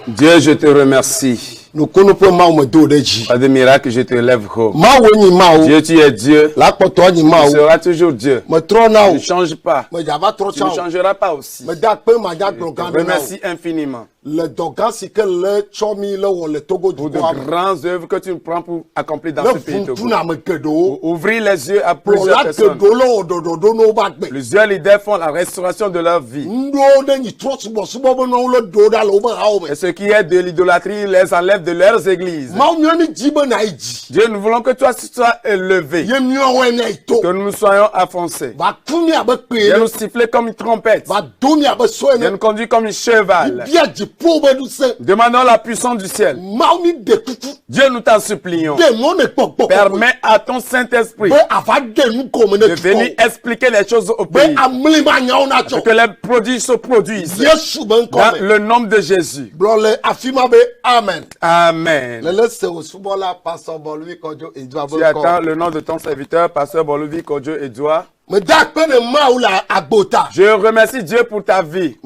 Dieu, je te remercie. Par des miracles, je te lève haut. Dieu, tu es Dieu. Tu seras toujours Dieu. Tu ne changes pas. Tu ne changeras pas aussi. Je te remercie infiniment. Pour de grandes œuvres que tu nous prends pour accomplir dans ce pays. Pour ouvrir les yeux à plusieurs personnes. Plusieurs leaders font la restauration de leur vie. Et ce qui est de l'idolâtrie les enlève de leurs églises. Dieu, nous voulons que toi sois élevé. Que nous soyons enfoncés. Viens nous siffler comme une trompette. Viens nous conduire comme un cheval. Demandons la puissance du ciel. Dieu, nous t'en supplions. Permets à ton Saint-Esprit de venir expliquer les choses au pays. Que les produits se produisent. Dans le nom de Jésus. Amen. Amen. Tu attends le nom de ton serviteur, pasteur Boluvi Kodjo Edouard. Je remercie Dieu pour ta vie.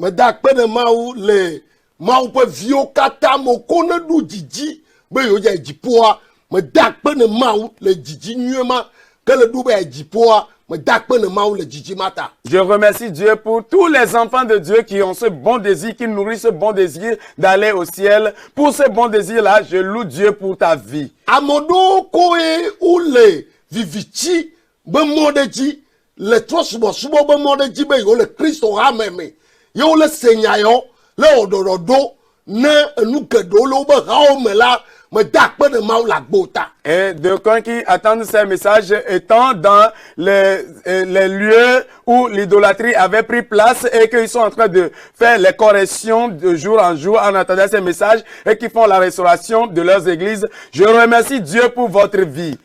Je remercie Dieu pour tous les enfants de Dieu qui ont ce bon désir, qui nourrissent ce bon désir d'aller au ciel. Pour ce bon désir-là, je loue Dieu pour ta vie. Et de quand qui attendent ces messages étant dans les lieux où l'idolâtrie avait pris place et qu'ils sont en train de faire les corrections de jour en jour en attendant ces messages et qui font la restauration de leurs églises. Je remercie Dieu pour votre vie.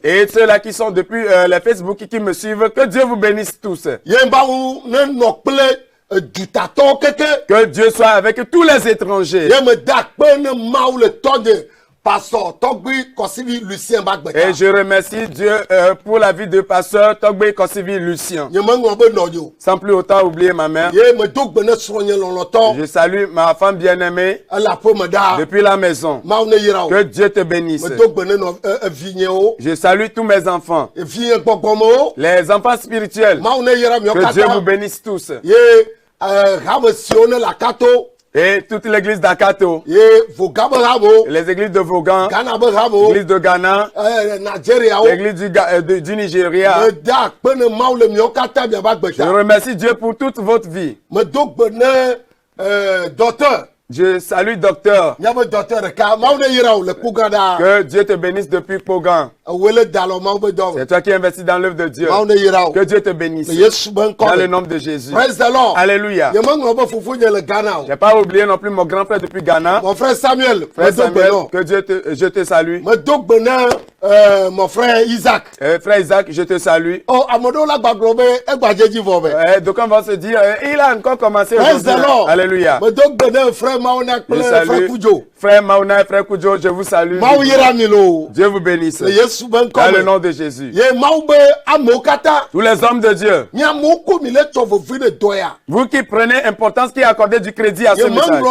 Et ceux-là qui sont depuis les Facebook qui me suivent, que Dieu vous bénisse tous. Que Dieu soit avec tous les étrangers. Et je remercie Dieu pour la vie de pasteur Togbe Kosivi Lucien. Sans plus autant oublier ma mère. Je salue ma femme bien-aimée depuis la maison. Que Dieu te bénisse. Je salue tous mes enfants. Les enfants spirituels. Que Dieu vous bénisse tous. Et toute l'église d'Akato, les églises de Vaughan, l'église de Ghana, l'église du Nigeria. Je remercie Dieu pour toute votre vie. Je salue docteur. Que Dieu te bénisse depuis Pogan. C'est toi qui investis dans l'œuvre de Dieu. Que Dieu te bénisse. Dans le nom de Jésus. Alléluia. Je n'ai pas oublié non plus mon grand frère depuis Ghana. Mon frère Samuel. Frère Samuel, que Dieu je te salue. mon frère Isaac. Frère Isaac, je te salue. Oh, Amodo la baglobe, Egbajeji Vobe. Donc on va se dire, il a encore commencé aujourd'hui. Alléluia. Me donc donner frère Mauna, frère Kujo. Frère Mauna, frère Kujo, je vous salue. Dieu vous bénisse. Dans le nom de Jésus. Tous les hommes de Dieu. Vous qui prenez importance, qui accordez du crédit à ce message.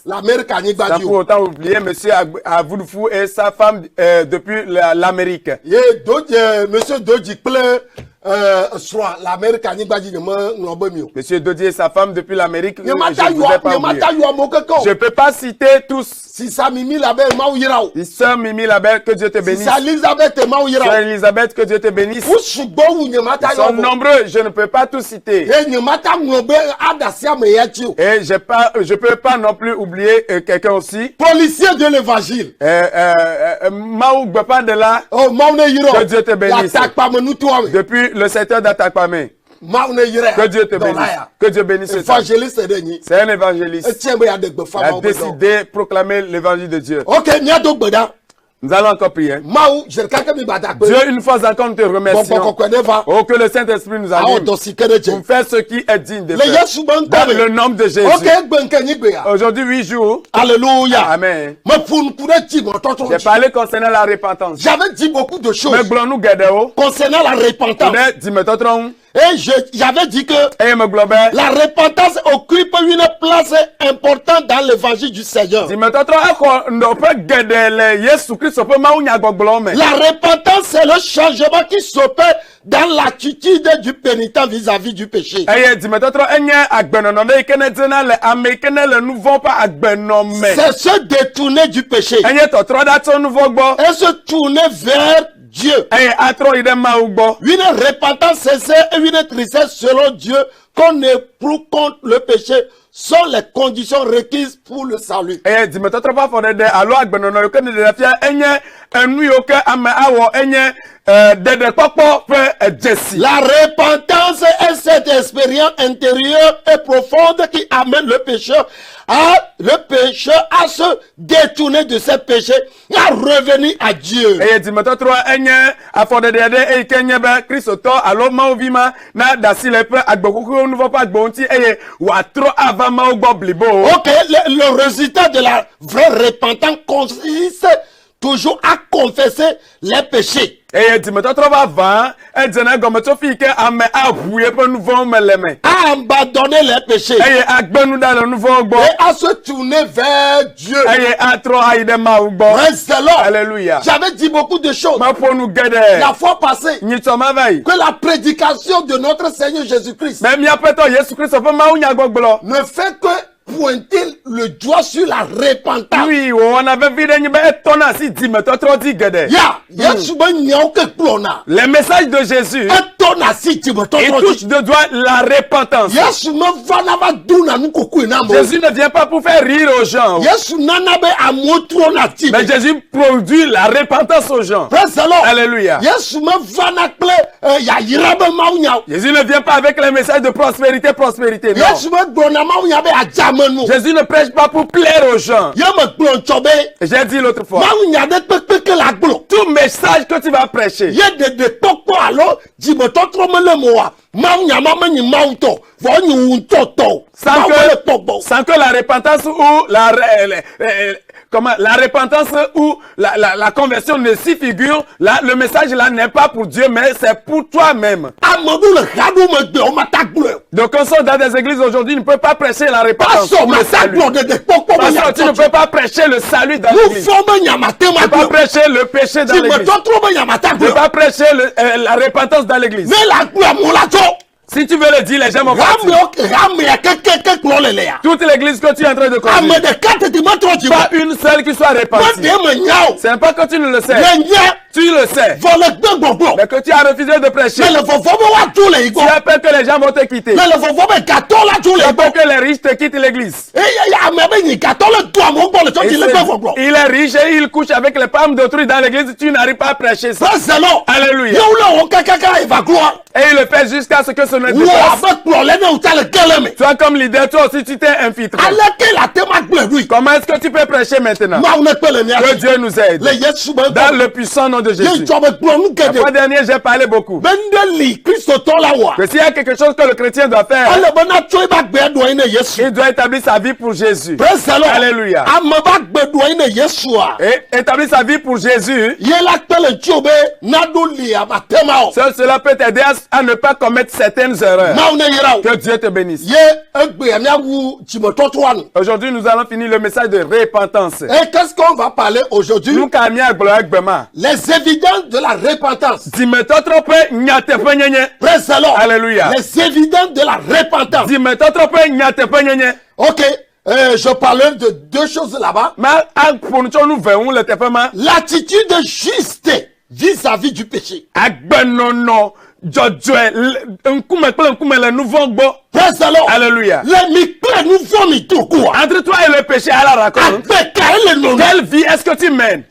Sans pour autant oublier monsieur Avoudoufou et sa femme depuis l'Amérique. Monsieur Doji Monsieur Dodi et sa femme depuis l'Amérique. Je ne peux pas citer tous. Si ça Mimi Label, Sœur Mimi Label, que Dieu te bénisse. Sœur Elisabeth, que Dieu te bénisse. Ils sont nombreux, je ne peux pas tous citer. Et je peux pas non plus oublier quelqu'un aussi. Policier de l'évangile. Maou Gbepa de là. Que Dieu te bénisse. Depuis le secteur d'Atakpame. Que Dieu te bénisse. Que Dieu bénisse. C'est un évangéliste. Il a décidé de proclamer l'évangile de Dieu. Ok, nous allons encore prier. Dieu, une fois encore, nous te remercions. Oh, que le Saint-Esprit nous anime pour faire ce qui est digne de faire. Dans le nom de Jésus. Aujourd'hui, 8 jours. Alléluia. Amen. J'ai parlé concernant la repentance. J'avais dit beaucoup de choses concernant la repentance. Et j'avais dit que la repentance occupe une place importante dans l'évangile du Seigneur. La repentance, c'est le changement qui s'opère dans l'attitude du pénitent vis-à-vis du péché. C'est se détourner du péché et se tourner vers Dieu. Une repentance sincère et une tristesse selon Dieu qu'on éprouve contre le péché sont les conditions requises pour le salut. La repentance est cette expérience intérieure et profonde qui amène le pécheur à se détourner de ses péchés, à revenir à Dieu. Ok, le résultat de la vraie repentance consiste toujours à confesser les péchés. À abandonner les péchés. Et à se tourner vers Dieu. Alléluia. J'avais dit beaucoup de choses la fois passée. Que la prédication de notre Seigneur Jésus-Christ ne fait que pointer le doigt sur la repentance. Oui, on avait vu les messages de Jésus. Il touche de doigt la repentance. Jésus ne vient pas pour faire rire aux gens. Mais Jésus produit la repentance aux gens. Alléluia. Jésus ne vient pas avec les messages de prospérité. Non. Jésus ne prêche pas pour plaire aux gens. J'ai dit l'autre fois. Tout message que tu vas prêcher. Sans que la repentance ou la repentance ou la conversion ne s'y figure, là, le message là n'est pas pour Dieu, mais c'est pour toi-même. Donc, on sort dans des églises aujourd'hui, ne peut pas prêcher la repentance. Tu ne peux pas prêcher le salut dans l'église. Tu ne peux pas prêcher le péché dans l'église. Tu ne peux pas prêcher la repentance dans l'église. Si tu veux le dire, les gens vont partir. Toute l'église que tu es en train de conduire. Pas une seule qui soit repentie. C'est pas que tu ne le sais. Tu le sais. Mais que tu as refusé de prêcher. Tu as peur que les gens vont te quitter. Tu as peur que les riches te quittent l'église. Il est riche et il couche avec les femmes d'autrui dans l'église. Tu n'arrives pas à prêcher ça. Alléluia. Et il le fait jusqu'à ce que ce ne dépasse. Toi comme leader, toi aussi tu t'es infiltré. Comment est-ce que tu peux prêcher maintenant? Que Dieu nous aide. Dans le puissant nom de Jésus. La fois dernière, j'ai parlé beaucoup. Que s'il y a quelque chose que le chrétien doit faire, il doit établir sa vie pour Jésus. Alléluia. Et établir sa vie pour Jésus, seul cela peut t'aider à ne pas commettre certaines erreurs. Que Dieu te bénisse. Aujourd'hui, nous allons finir le message de repentance. Et qu'est-ce qu'on va parler aujourd'hui? Les évidences de la repentance. Alléluia. Les évidences de la repentance. Ok. Je parlais de deux choses là-bas. L'attitude juste vis-à-vis du péché. Alléluia. Entre toi et le péché à la raconte. Quelle vie est-ce que tu mènes?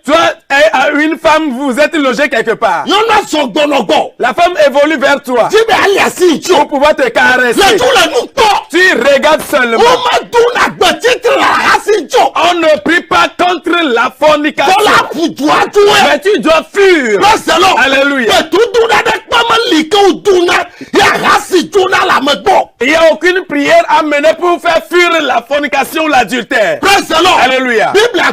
Toi et une femme, vous êtes logé quelque part. La femme évolue vers toi pour pouvoir te caresser. Tu regardes seulement. On ne prie pas contre la fornication. Mais tu dois fuir. Alléluia. Il n'y a aucune prière à mener pour faire fuir la fornication ou l'adultère. Alléluia. La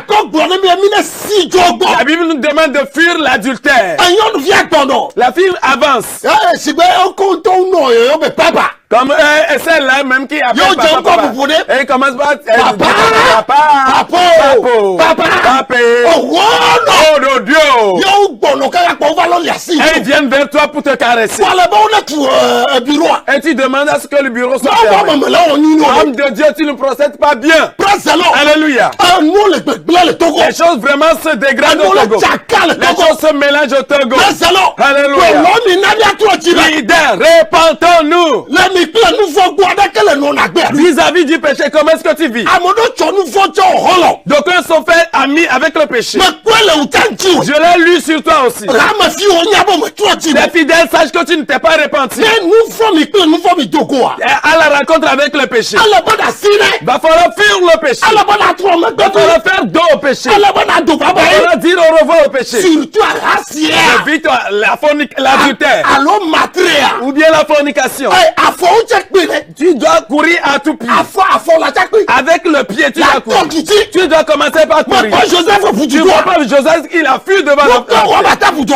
Bible nous demande de fuir l'adultère. La fille avance. Comme celle-là même qui appelle papa. Et commence par papa. Oh no Dieu. Et ils viennent vers toi pour te caresser. Et tu demandes à ce que le bureau soit fermé. Homme de Dieu, tu ne procèdes pas bien. Alléluia. Les choses vraiment se dégradent au Togo. Les choses se mélangent au Togo. Alléluia. Leader, repentons-nous. Vis-à-vis du péché, comment est-ce que tu vis? D'aucuns sont faits amis avec le péché. Je l'ai lu sur toi aussi. Les fidèles sachent que tu ne t'es pas repenti. À la rencontre avec le péché. Va falloir fuir le péché. Va falloir faire dos au péché. Va falloir dire au revoir au péché. Évite l'adultère. Ou bien la fornication. Tu dois courir à tout pied. Avec le pied, tu dois courir. Tu dois commencer par courir. Tu vois pas Joseph, il a fui devant la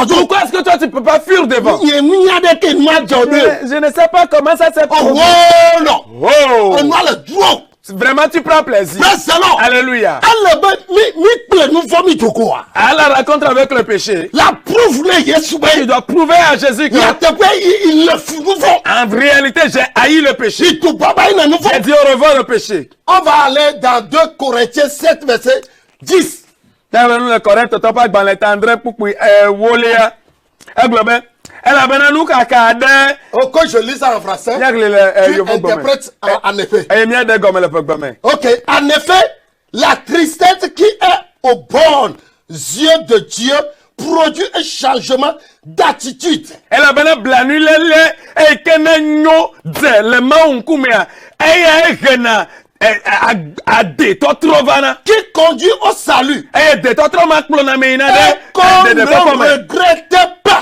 Pourquoi est-ce que toi tu ne peux pas fuir devant? Je ne sais pas comment ça s'est produit. Vraiment, tu prends plaisir. Alléluia. À la rencontre avec le péché. Tu dois prouver à Jésus que en réalité, j'ai haï le péché. J'ai dit au revoir au péché. On va aller dans 2 Corinthiens 7, verset 10. Que je lis ça en français. Tu interprètes en effet. Ok. En effet, la tristesse qui est aux bons yeux de Dieu produit un changement d'attitude. Qui conduit au salut. Et qu'on ne regrette pas.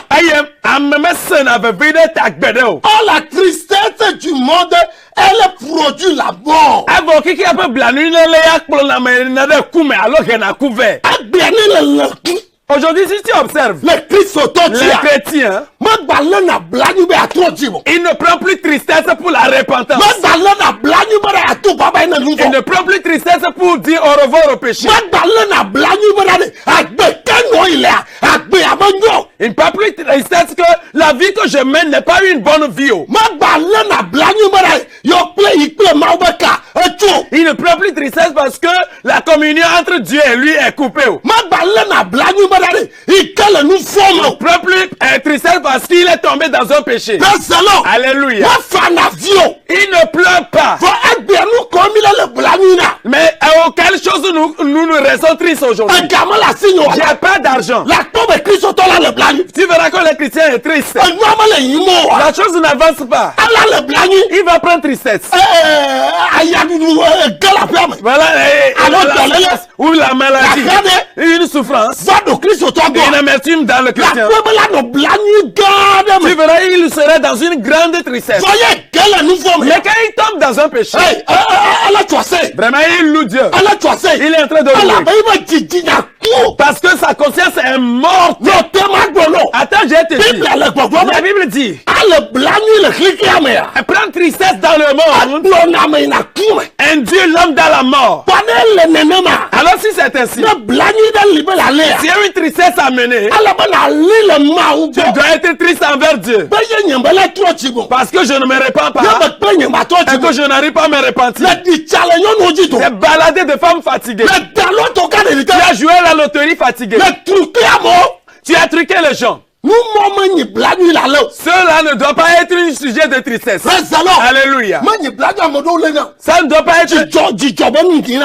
Oh, la tristesse du monde, elle produit la mort. Aujourd'hui, si tu observes, les chrétiens, ils ne prennent plus tristesse pour la repentance. Ils ne prennent plus tristesse pour dire au revoir au péché. Ils ne prennent plus tristesse que la vie que je mène n'est pas une bonne vie. Il ne prend plus tristesse parce que la communion entre Dieu et lui est coupée. Il ne prend plus tristesse parce qu'il est tombé dans un péché. Alléluia. Il ne pleure pas. Mais De quelle chose nous restons tristes aujourd'hui? J'ai pas d'argent. Tu verras que le chrétien est triste. La chose n'avance pas. Il va prendre tristesse. Voilà, ou la maladie, une souffrance, et une amertume dans le chrétien. Tu verras, il serait dans une grande tristesse. Mais quand il tombe dans un péché, vraiment il loue Dieu. Il est en train de louer. Parce que sa conscience est morte. Attends, je vais te dire. La Bible dit, prendre tristesse dans le monde induit l'homme dans la mort. Alors si c'est ainsi, s'il y a une tristesse à mener, tu dois être triste envers Dieu. Parce que je ne me répands pas. Et que je n'arrive pas à me repentir. C'est balader de femmes fatiguées. Tu as joué à la loterie fatigué. Tu as truqué les gens. Cela ne doit pas être un sujet de tristesse. Alléluia. Ça ne doit pas être.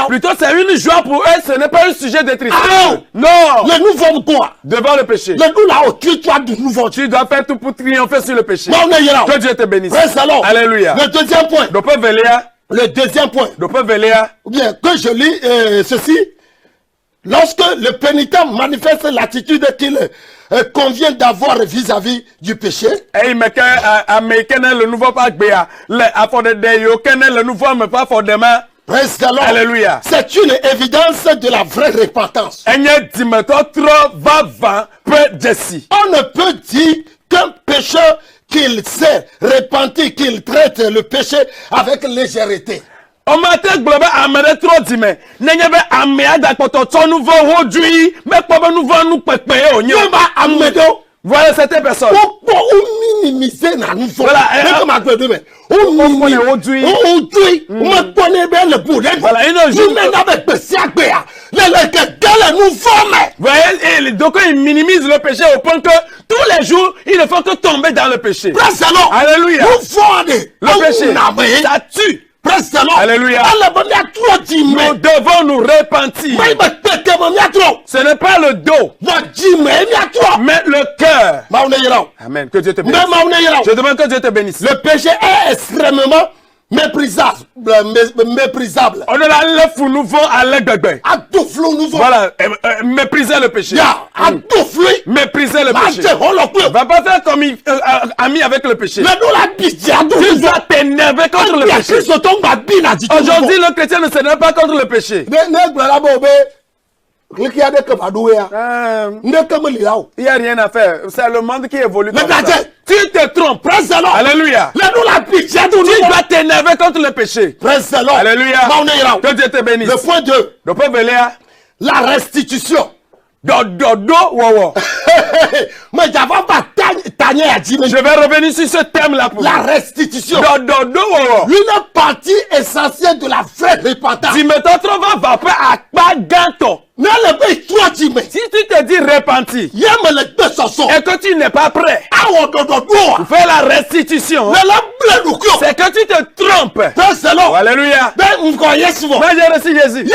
Plutôt c'est une joie pour eux, ce n'est pas un sujet de tristesse. Non. Devant le péché. Tu dois faire tout pour triompher sur le péché. Que Dieu te bénisse. Alléluia. Le deuxième point. Le deuxième point. Bien, que je lis ceci. Lorsque le pénitent manifeste l'attitude qu'il convient d'avoir vis-à-vis du péché, Alléluia. C'est une évidence de la vraie repentance. On ne peut dire qu'un pécheur qu'il s'est repenti, qu'il traite le péché avec légèreté. Voilà cette personne. Voilà, donc il minimise le péché au point que tous les jours, il ne faut que tomber dans le péché. Alléluia. Le péché, ça tue. Alléluia. Nous devons nous repentir. Ce n'est pas le dos, mais le cœur. Amen. Que Dieu te bénisse. Je demande que Dieu te bénisse. Le péché est extrêmement méprisable. On a l'œuf nouveau à l'aigle. Voilà, mépriser le péché. Mépriser le péché. Va pas faire comme ami avec le péché. Tu dois t'énerver contre le péché. Aujourd'hui, le chrétien ne s'énerve pas contre le péché. Il n'y a rien à faire. C'est le monde qui évolue. Tu te trompes. Alléluia. Tu dois t'énerver contre le péché. Alléluia. Que Dieu te bénisse. Le point 2. La restitution. Je vais revenir sur ce thème-là pour la restitution. Une partie essentielle de la vraie repentance. Si tu te dis repenti et que tu n'es pas prêt pour faire la restitution, c'est que tu te trompes. Alléluia. Moi j'ai reçu Jésus. Et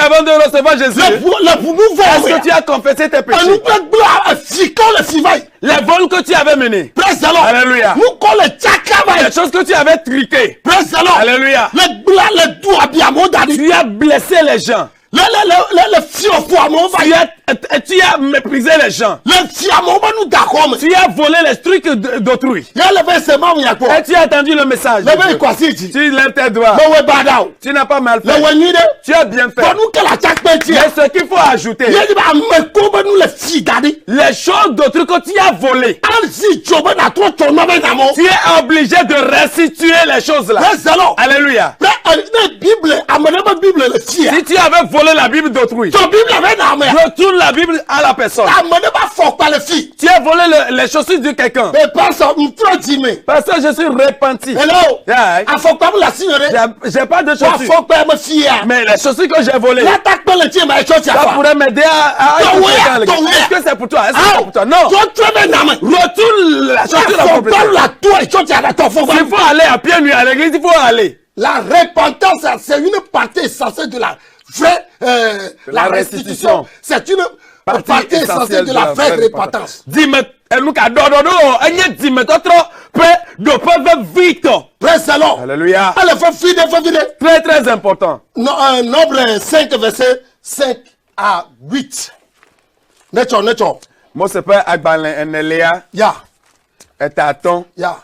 avant de recevoir Jésus, est-ce que tu as confessé tes péchés? Les vols que tu avais menés. Alléluia. Les choses que tu avais truquées. Alléluia. Tu as blessé les gens. Tu as méprisé les gens. Tu as volé les trucs d'autrui. Et tu as entendu le message. Tu lèves tes doigts. Tu n'as pas mal fait. Tu as bien fait. Mais ce qu'il faut ajouter, les choses d'autrui que tu as volées, tu es obligé de restituer les choses là. Alléluia. Si tu avais volé la Bible d'autrui, retourne la Bible à la personne. Tu as volé les chaussures de quelqu'un. Parce que je suis repenti. J'ai pas de chaussures. Mais les chaussures que j'ai volées, ça pourrait m'aider à est-ce que c'est pour toi? Est-ce que c'est pour toi? Non. Retourne la chaussure à la propriétaire. S'il faut aller à pied nuit à l'église, il faut aller. La repentance, c'est une partie essentielle de la vraie la restitution. C'est une partie essentielle de la vraie repentance. Praise the Lord. Alléluia. Très très important. Nombre 5 verset 5 à 8. Nature. Moi c'est pas agbalin enelia. Ya. Et aton. Ya.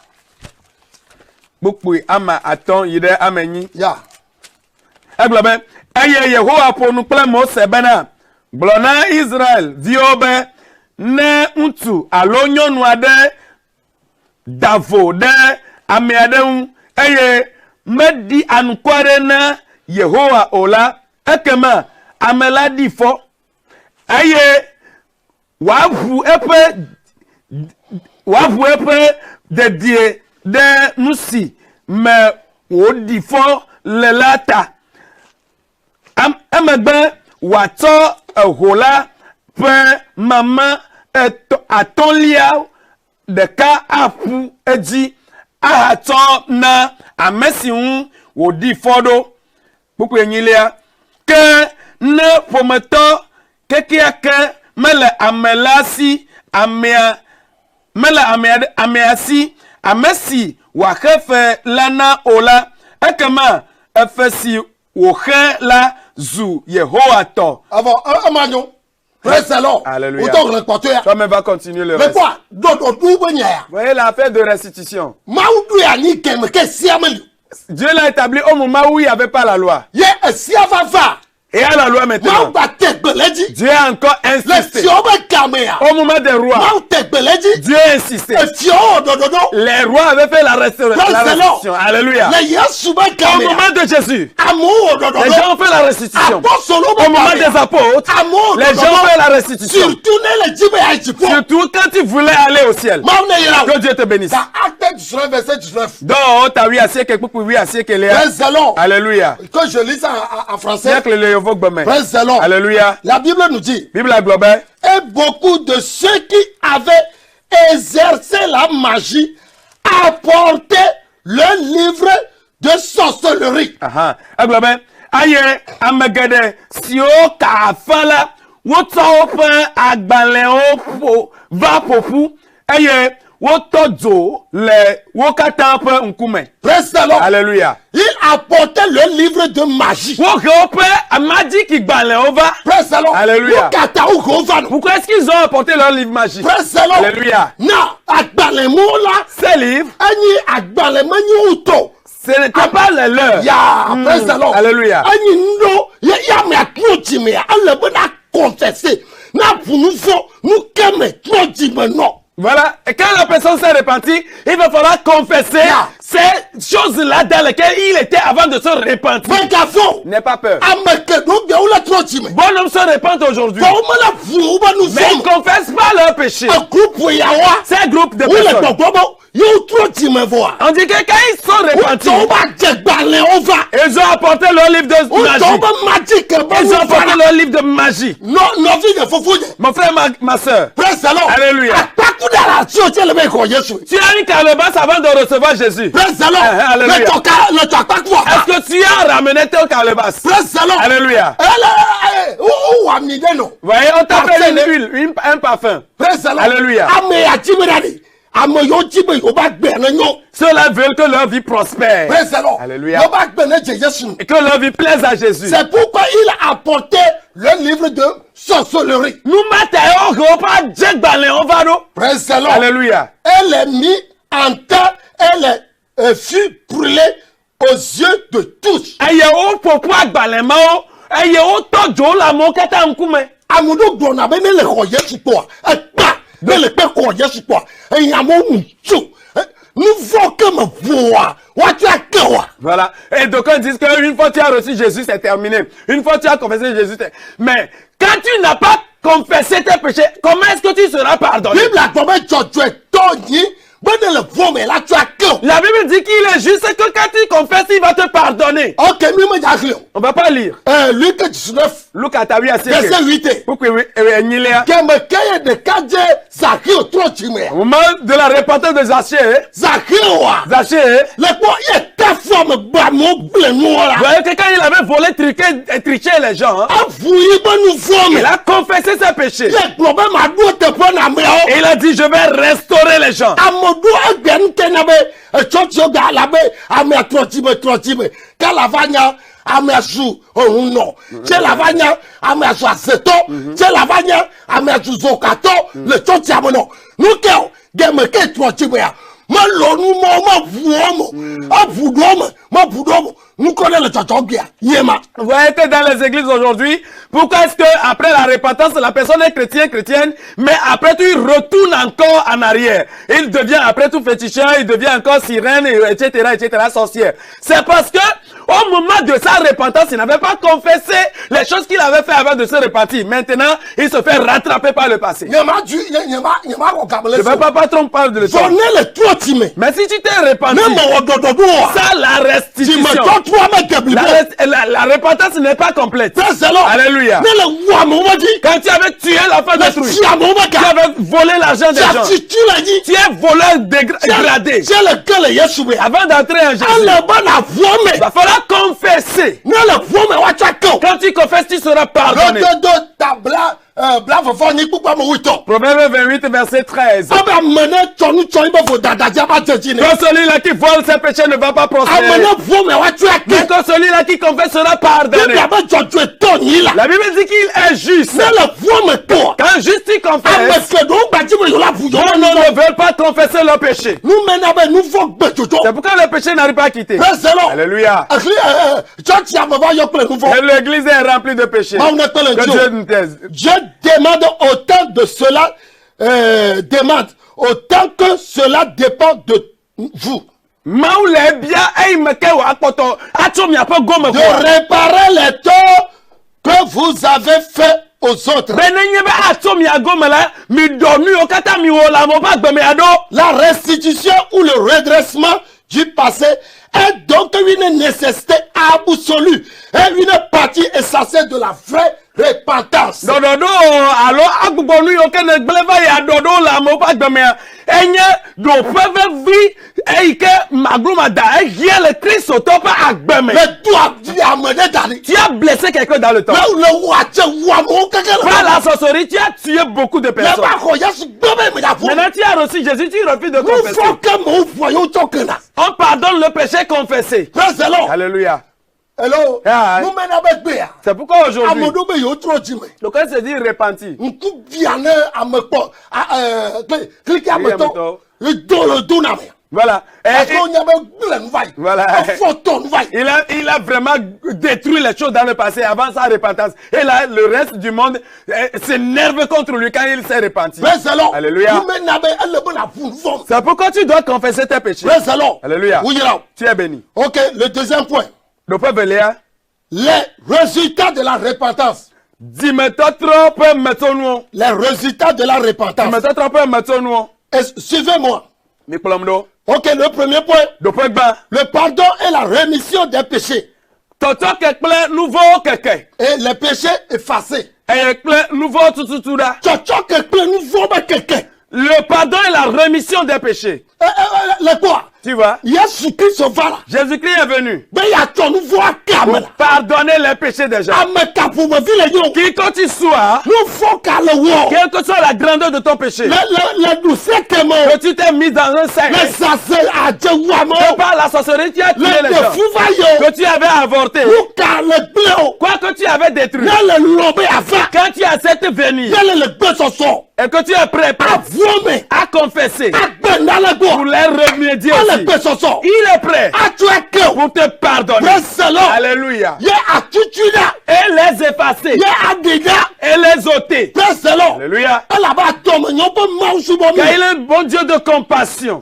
Bukui ama aton yide amenyi. Ya. Aglobe eye Yehowa po nu kple Mose bena. Blona Israel viobe ne untu alo nyɔnu ade davo de ame ade eye medi anukware na Yehowa ola ekema amela di fo eye wavu epe de die de nusi me wodi fo lelata amegbe wato ehola pe mama atolia de ka apu eji ahato na amesi wodi fodo buku enyilia ke ne pometo kekiake mele amelasi amea mele ameasi amesi wahefe lana ola ekema efesi wohe la zu Yehowa to. Avant Amagnon. Praise the Lord. Alléluia. Toi-même va continuer le reste. Voyez l'affaire de restitution. Dieu l'a établi au moment où il n'y avait pas la loi. Et à la loi maintenant, Dieu a encore insisté. Au moment des rois, Dieu a insisté. Les rois avaient fait la restitution. Alléluia. Au moment de Jésus, les gens ont fait la restitution. Au moment des apôtres, les gens ont fait la restitution. Surtout quand ils voulaient aller au ciel. Que Dieu te bénisse. Donc, tu as vu assez quelque chose, alléluia. Quand je lis ça en français, Praise the Lord. Alléluia. La Bible nous dit, Bible globale, et beaucoup de ceux qui avaient exercé la magie apportaient le livre de sorcellerie. Global, aye, amagade, si o kafala, wotope agbaleo va popu, aye, wotodzo le wokatampe nkume. Praise the Lord. Alléluia. Il apportait le livre de magie. Praise the Lord. Alléluia. Pourquoi est-ce qu'ils ont apporté leur livre magique? Praise the Lord. Alléluia. Ces livres, ce n'était pas les leurs. Praise the Lord. Alléluia. Voilà, et quand la personne s'est repentie, il va falloir confesser ces choses-là dans lesquelles il était avant de se repentir. N'aie pas peur. Bon homme se repent aujourd'hui. Mais ils ne confessent pas leur péché. C'est un groupe de personnes. On dit que quand ils sont repentis, ils ont apporté leur livre de magie. Ils ont apporté leur livre de magie. Mon frère, ma soeur. Alléluia. Tu as une calebasse avant de recevoir Jésus. Alléluia. Est-ce que tu as ramené ton calebasse? Alléluia. Voyez, on t'appelle une huile, un parfum. Alléluia. Ceux-là veulent que leur vie prospère. Alléluia. Et que leur vie plaise à Jésus. C'est pourquoi il a apporté le livre de sorcellerie. Praise the Lord. Alléluia. Elle est mise en terre, elle fut brûlée aux yeux de tous. Voilà. Et donc on dit qu'une fois tu as reçu Jésus, c'est terminé. Une fois tu as confessé Jésus, c'est... Mais quand tu n'as pas confessé tes péchés, comment est-ce que tu seras pardonné? La Bible dit qu'il est juste que quand tu confesses, il va te pardonner. On va pas lire. Luc 19. Luc à ta vie à verset 8. Au moment de la repentance de Zachée, le voyez que quand il avait volé, triché les gens, hein, il a confessé ses péchés. Et il a dit, je vais restaurer les gens. Ameazu ohuno c'est lavanya ameazu azeto c'est lavanya ameazu zokato le choti amono nuke game ke trochibea ma lonu mo ma vuomo avudomo ma vudomo nous connaissons le tchotchobia yema. Vous voyez que dans les églises aujourd'hui, pourquoi est-ce que après la repentance la personne est chrétienne, mais après tout il retourne encore en arrière, il devient après tout féticheur, il devient encore sirène, etc., sorcière. C'est parce que au moment de sa repentance, il n'avait pas confessé les choses qu'il avait fait avant de se repentir. Maintenant, il se fait rattraper par le passé. Je ne veux pas trop parler de l'histoire. Mais si tu t'es repenti, ça la restitution. La repentance n'est pas complète. Alléluia. Quand tu avais tué la femme d'autrui, tu avais volé l'argent des gens, tu es voleur dégradé. Avant d'entrer en Jésus, il va falloir confesser. Quand tu confesses, tu seras pardonné. Proverbe 28, verset 13. Que celui-là qui vole ses péchés ne va pas prospérer. Mais que celui-là qui confesse sera pardonné. La Bible dit qu'il est juste. Quand juste tu confesses, ils ne veulent pas confesser leur péché. C'est pourquoi le péché n'arrive pas à quitter. Alléluia. Et l'église est remplie de péchés. Que Dieu nous taise. Demande autant de cela, autant que cela dépend de vous. De réparer les torts que vous avez fait aux autres. La restitution ou le redressement du passé est donc une nécessité absolue et une partie essentielle de la vraie repentance. Tu as blessé quelqu'un dans le temps. Par la sorcellerie, tu as tué beaucoup de personnes. Maintenant tu as reçu Jésus, tu refuses de confesser. On pardonne le péché confessé. Alléluia. Hello. C'est pourquoi aujourd'hui, le cas se dit repenti. Voilà. Voilà. Il a vraiment détruit les choses dans le passé avant sa repentance. Et là, le reste du monde s'énerve contre lui quand il s'est repenti. Alléluia. C'est pourquoi tu dois confesser tes péchés. Alléluia. Tu es béni. Ok, le deuxième point. Les résultats de la repentance. Les résultats de la repentance. Suivez-moi. Ok, le premier point. Le pardon et la rémission des péchés. Et les péchés effacés. Le pardon et la rémission des péchés. Le quoi? Tu vois? Jésus-Christ est venu pour pardonner les péchés des gens. Qui que tu sois, quelle que soit la grandeur de ton péché, que tu t'es mis dans un cercle, que par la sorcellerie tu as tué les gens, que tu avais avorté, quoi que tu avais détruit, quand tu acceptes venir, et que tu es prêt à confesser pour les remédier aussi. Il est prêt pour te pardonner. Alléluia. Et les effacer. Et les ôter. Alléluia. Car il est un bon Dieu de compassion.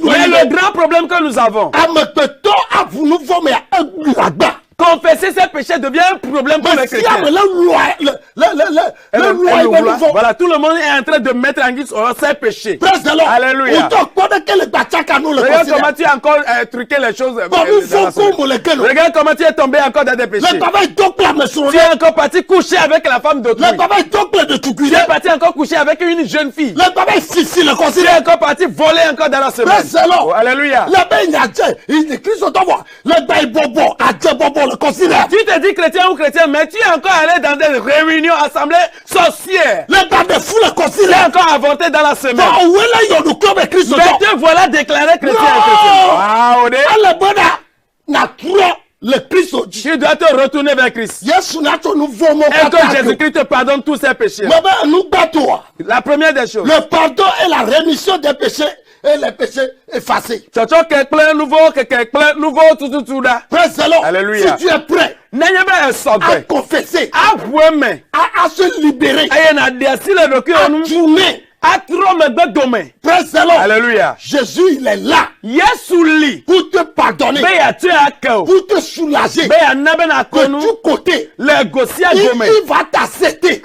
Mais le grand problème que nous avons, confesser ses péchés devient un problème pour les chrétiens. Voilà, tout le monde est en train de mettre en guise ses péchés. Alléluia. Regarde comment tu as encore truqué les choses. Regarde comment tu es tombé encore dans des péchés. Tu es encore parti coucher avec la femme d'autrui. Tu es parti encore coucher avec une jeune fille. Tu es encore parti voler encore dans la semaine. Oh, alléluia. Tu te dis chrétien ou chrétien, mais tu es encore allé dans des réunions, assemblées sorcières. Tu es encore avorté dans la semaine. Mais te voilà déclaré chrétien Tu dois te retourner vers Christ. Et que Jésus-Christ te pardonne tous ses péchés. La première des choses. Le pardon est la rémission des péchés et les péchés effacés. Alléluia. Si tu es prêt à confesser, à se libérer, à tourner, Alléluia. Jésus, il est là pour te pardonner, pour te soulager de tous côtés. Il va t'accepter.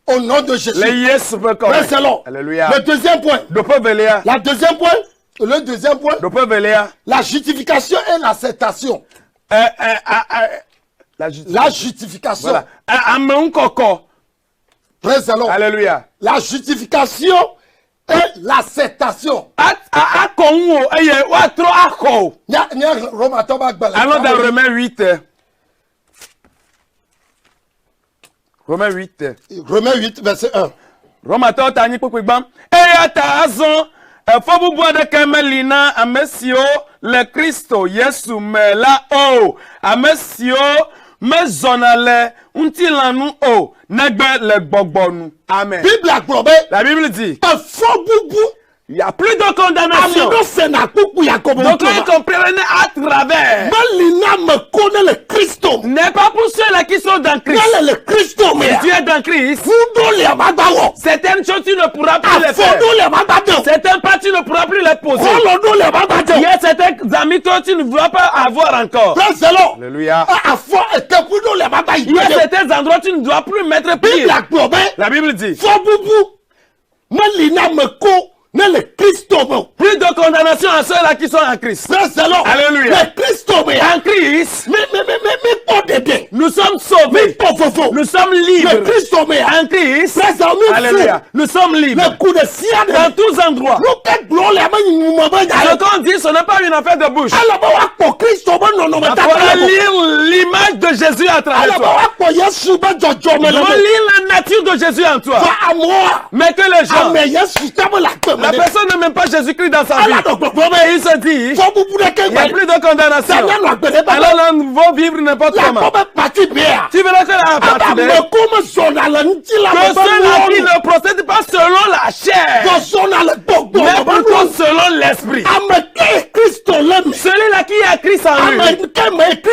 Au nom de Jésus. Alléluia. Le deuxième point. Le deuxième point. La justification et l'acceptation. La justification. Voilà. Alléluia. La justification et l'acceptation. Allons dans Romains 8. Romains 8. Romains 8, verset 1. Romato tani kpukpam. Azon. Fobu boade kemelina amesio le Christo Yesu me la o. Amesio me zonale untilanu o. Negbe le gbogbonu. Amen. La Bible dit. Il n'y a plus de condamnation. Donc vous comprenez à travers. N'est pas pour ceux-là qui sont dans Christ. Si tu es dans Christ, certaines choses tu ne pourras plus les faire. Certains pas tu ne pourras plus les poser. Il y a certains amis que tu ne pourras pas avoir encore. Alléluia. Il y a certains endroits tu ne dois plus mettre pied. La Bible dit. Plus de condamnation à ceux-là qui sont en Christ. Alléluia. En Christ, nous sommes sauvés. Nous sommes libres. En Christ, alléluia. Nous sommes libres. Dans tous endroits. Ce qu'on dit, ce n'est pas une affaire de bouche. Il faut lire l'image de Jésus à travers toi. Il faut lire la nature de Jésus en toi. Mais que les gens, la personne n'a même pas Jésus-Christ dans sa vie. Et il se dit, il n'y a plus de condamnation. Alors nous vont vivre n'importe comment. Tu verras que la partie B, que ceux-là qui ne procèdent pas selon la chair, mais plutôt selon l'esprit. Celui-là qui est Christ en lui,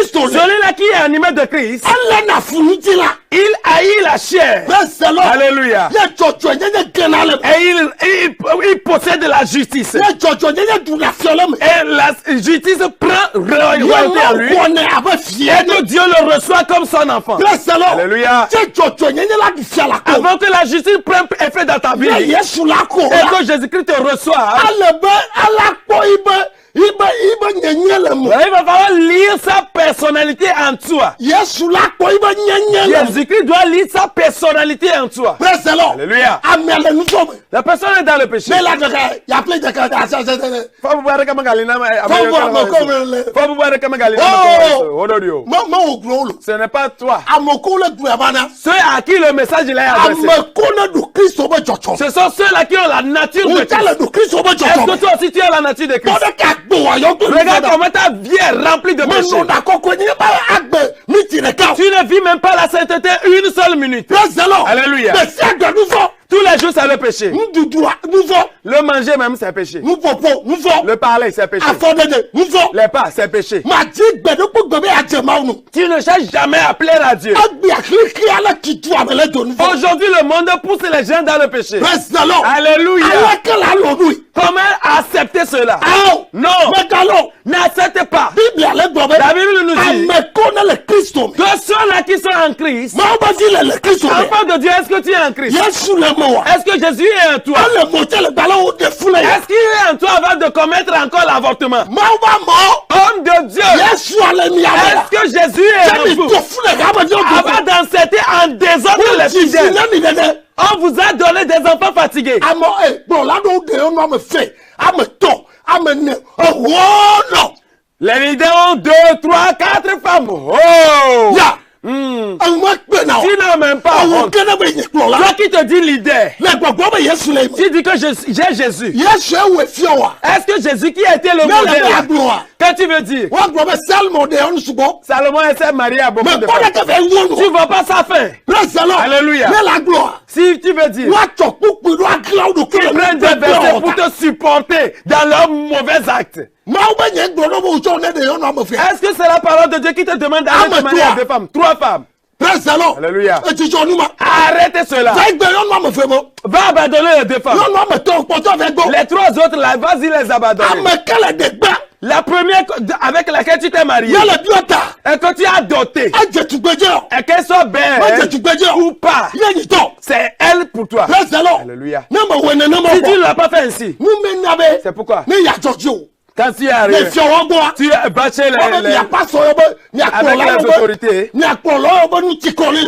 celui-là qui est animé de Christ, il haït la chair. Alléluia. Et il possède la justice. Et la justice prend royauté à lui. Et que Dieu le reçoit comme son enfant. Alléluia. Avant que la justice prenne effet dans ta vie, et que Jésus-Christ te reçoive, il va falloir lire sa personnalité en toi. Jésus-Christ doit lire sa personnalité en toi. Alléluia. La personne est dans le péché. Ce n'est pas toi. Ceux à qui le message il est adressé, ce sont ceux-là qui ont la nature de Christ. Est-ce que toi aussi tu as la nature de Christ? Regarde comment ta vie est remplie de péché. Tu ne vis même pas la sainteté une seule minute. Alléluia. Tous les jours, c'est le péché. Le manger même, c'est péché. Le parler, c'est péché. Les pas, c'est péché. Tu ne cherches jamais à plaire à Dieu. Aujourd'hui, le monde pousse les gens dans le péché. Alléluia. Comment accepter cela? Non. N'accepte pas. La Bible nous dit que ceux-là qui sont en Christ, enfant de Dieu, est-ce que tu es en Christ? Est-ce que Jésus est en toi? Est-ce qu'il est en toi avant de commettre encore l'avortement? Homme de Dieu, est-ce que Jésus est en vous avant d'ancêter en désordre les fidèles? On vous a donné des enfants fatigués. Les leaders ont 2, 3, 4 femmes. Oh! Tu n'as même pas honte. Toi qui te dis leader, tu dis que j'ai Jésus. Est-ce que Jésus qui a été le modèle? Qu'est-ce que tu veux dire? Salomon s'est marié à beaucoup de femmes. Tu ne vois pas sa fin. Alléluia. Si tu veux dire, ils prennent des versets pour te supporter dans leurs mauvais actes. Est-ce que c'est la parole de Dieu qui te demande d'aller te marier à 2 femmes, 3 femmes? Alléluia. Arrêtez cela. Va abandonner les 2 femmes. Les 3 autres là, vas-y les abandonner. La première avec laquelle tu t'es marié, et que tu as doté, et qu'elle soit belle ou pas, c'est elle pour toi. Alléluia. Si tu ne l'as pas fait ainsi, c'est pourquoi quand tu arrives, tu as battu avec les autorités.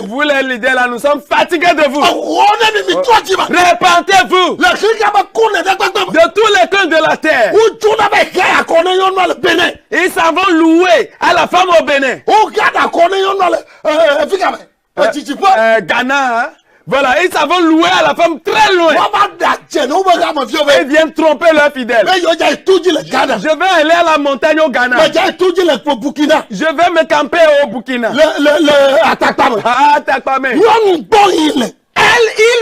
Vous les leaders là, nous sommes fatigués de vous. Répentez-vous de tous les coins de la terre. Ils s'en vont louer à la femme au Bénin. Ghana, hein? Voilà, ils savent louer à la femme très loin. Ils viennent tromper leurs fidèles. Je vais aller à la montagne au Ghana. Je vais me camper au Burkina. Il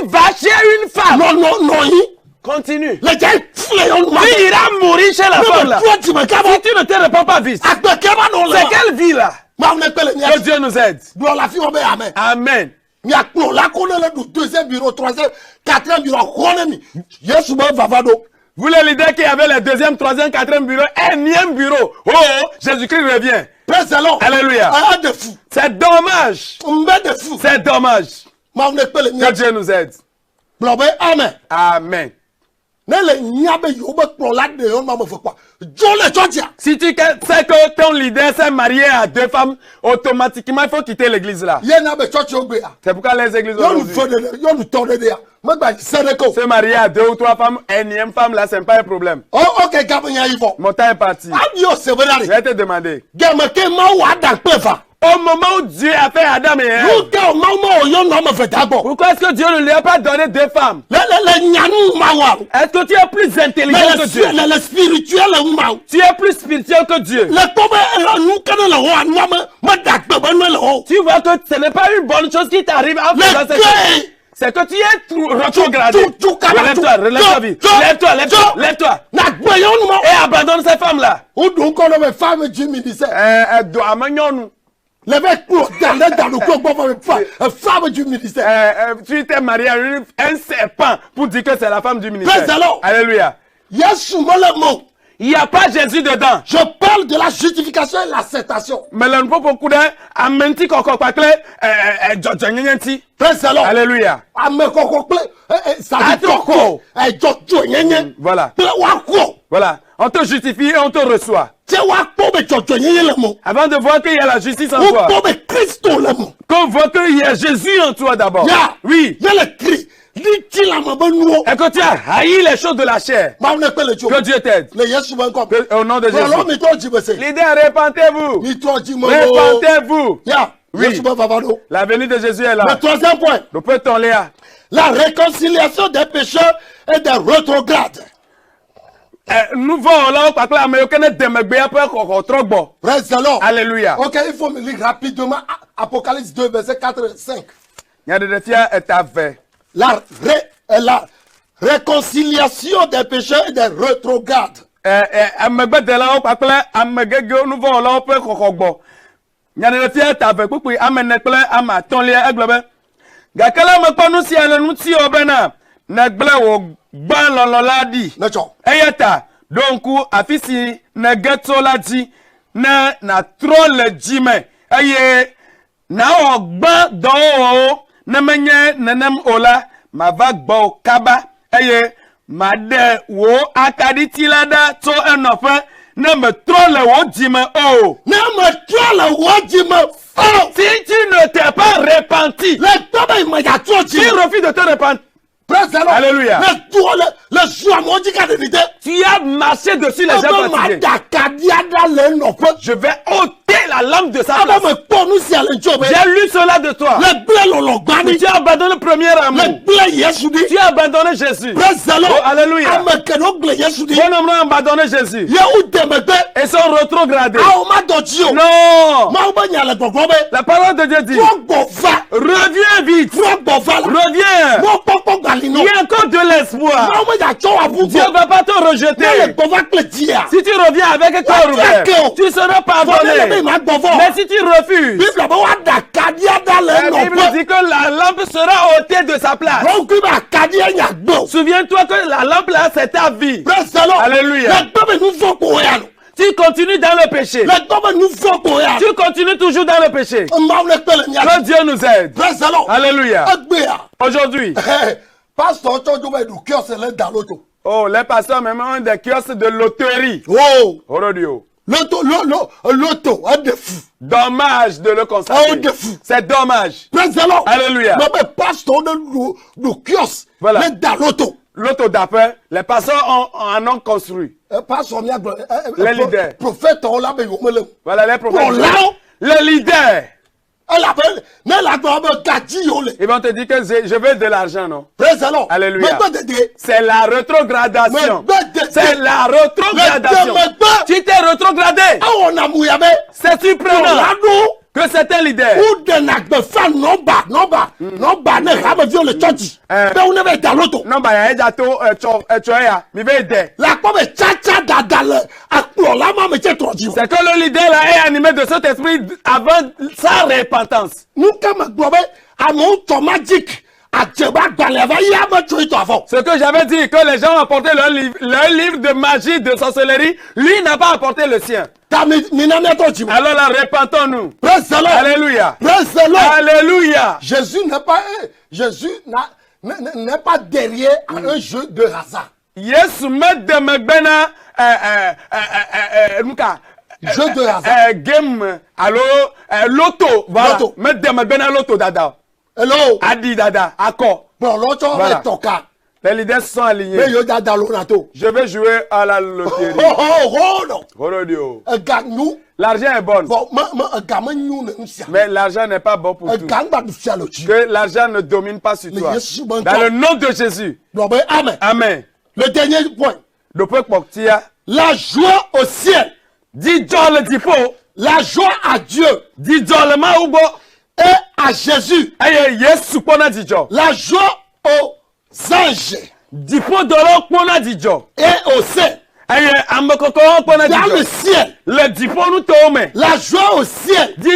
va chez une femme. Continue. Il ira mourir chez la femme là. Si tu ne te réponds pas vite, c'est quelle vie là? Que Dieu nous aide. Amen. Deuxième bureau, troisième, quatrième bureau. Vous les leaders qui avaient le 2e, 3e, 4e bureau, 1e bureau. Oh, Jésus-Christ revient. Alléluia. C'est dommage. C'est dommage. Que Dieu nous aide. Amen. Amen. Si tu sais que ton leader s'est marié à 2 femmes, automatiquement il faut quitter l'église là. C'est pourquoi les églises se marier à 2 ou 3 femmes, 1e femme là, c'est pas un problème. Mon temps est parti. Je vais te demander. Au moment où Dieu a fait Adam et Ève, pourquoi est-ce que Dieu ne lui a pas donné 2 femmes? Est-ce que tu es plus intelligent que Dieu? Tu es plus spirituel que Dieu. Tu vois que ce n'est pas une bonne chose qui t'arrive en faisant cette chose. C'est que tu es rétrogradé. Relève-toi, relève-toi vite. Lève-toi. Et abandonne ces femmes-là. Tu t'es marié à un serpent pour dire que c'est la femme du ministère. Alléluia. Il n'y a pas Jésus dedans. Je parle de la justification et l'acceptation. Mais là, nous pouvons beaucoup d'amenti encore pas clair. Alléluia. Voilà. Voilà. On te justifie et on te reçoit. Avant de voir qu'il y a la justice en toi. Qu'on voit qu'il y a Jésus en toi d'abord. Oui. Et que tu as haï les choses de la chair. Que Dieu t'aide. Au nom de Jésus. Leader, répentez-vous. Répentez-vous. Oui. La venue de Jésus est là. Le 3e point. Nous peut-on lire. La réconciliation des pécheurs et des rétrogrades. Nous voyons là, parce que la Américaine est démêlée après qu'on trop bon. Praise the Lord. Alléluia. Ok, il faut me lire rapidement Apocalypse 2, verset 4 et 5. Il y a des défis à être fait. La la réconciliation des pécheurs et des rétrogrades. Donc, afisi na ghetto la di na troll jime aye na ogba do na menye nanem ola ma va gbo kaba aye ma de wo akaditi lada to enofe na me troll wo jime oh na me troll wo jime oh si tu ne t'es pas repenti le toba imaja to tu refuses de te repentir. Alléluia. Tu as marché dessus les gens fatigués. Je vais ôter la lampe de sa place. J'ai lu cela de toi. Tu as abandonné le premier amour. Tu as abandonné Jésus. Oh, alléluia. Bon homme a abandonné Jésus. Et sont rétrogradés. Non. La parole de Dieu dit, reviens vite. Reviens. Il y a encore de l'espoir. Dieu ne va pas te rejeter. Si tu reviens avec un cœur ouvert, tu seras pardonné. Mais si tu refuses, la Bible dit que la lampe sera ôtée de sa place. Souviens-toi que la lampe là, c'est ta vie. Alléluia. Tu continues dans le péché. Tu continues toujours dans le péché. Que Dieu nous aide. Alléluia. Aujourd'hui, oh, les pasteurs même ont des kiosques de loterie. Oh, radio. Loto, un de fou. Dommage de le constater. C'est dommage. Alléluia. Mais pasteur de kiosque, voilà. Loto. L'auto d'après, les pasteurs en ont construit. Les leaders. Voilà les prophètes. Les leaders. Ils vont te dire que je veux de l'argent, non? Alléluia. C'est la rétrogradation. C'est la rétrogradation. Tu t'es rétrogradé. C'est surprenant que c'est un leader. C'est que le leader là est animé de cet esprit avant sa repentance. Ce que j'avais dit, que les gens ont apporté leur livre de magie, de sorcellerie, lui n'a pas apporté le sien. Alors là, repentons-nous. Alléluia. Alléluia. Jésus n'est pas derrière un jeu de hasard. Yes, jeu de hasard. Game, allo, loto, voilà. Loto dada. Hello. Adi dada, accord. Bon, l'autre voilà. Toka. Les leaders sont alignés. Je vais jouer à la loterie. L'argent est bon. Mais l'argent n'est pas bon pour tout. Que l'argent ne domine pas sur toi. Dans le nom de Jésus. Amen. Amen. Le dernier point. La joie au ciel. Dis le dippo. La joie à Dieu. Dis le maoubo. Et à Jésus. La joie aux anges. Et au ciel. Dans le ciel. La joie au ciel. Pourquoi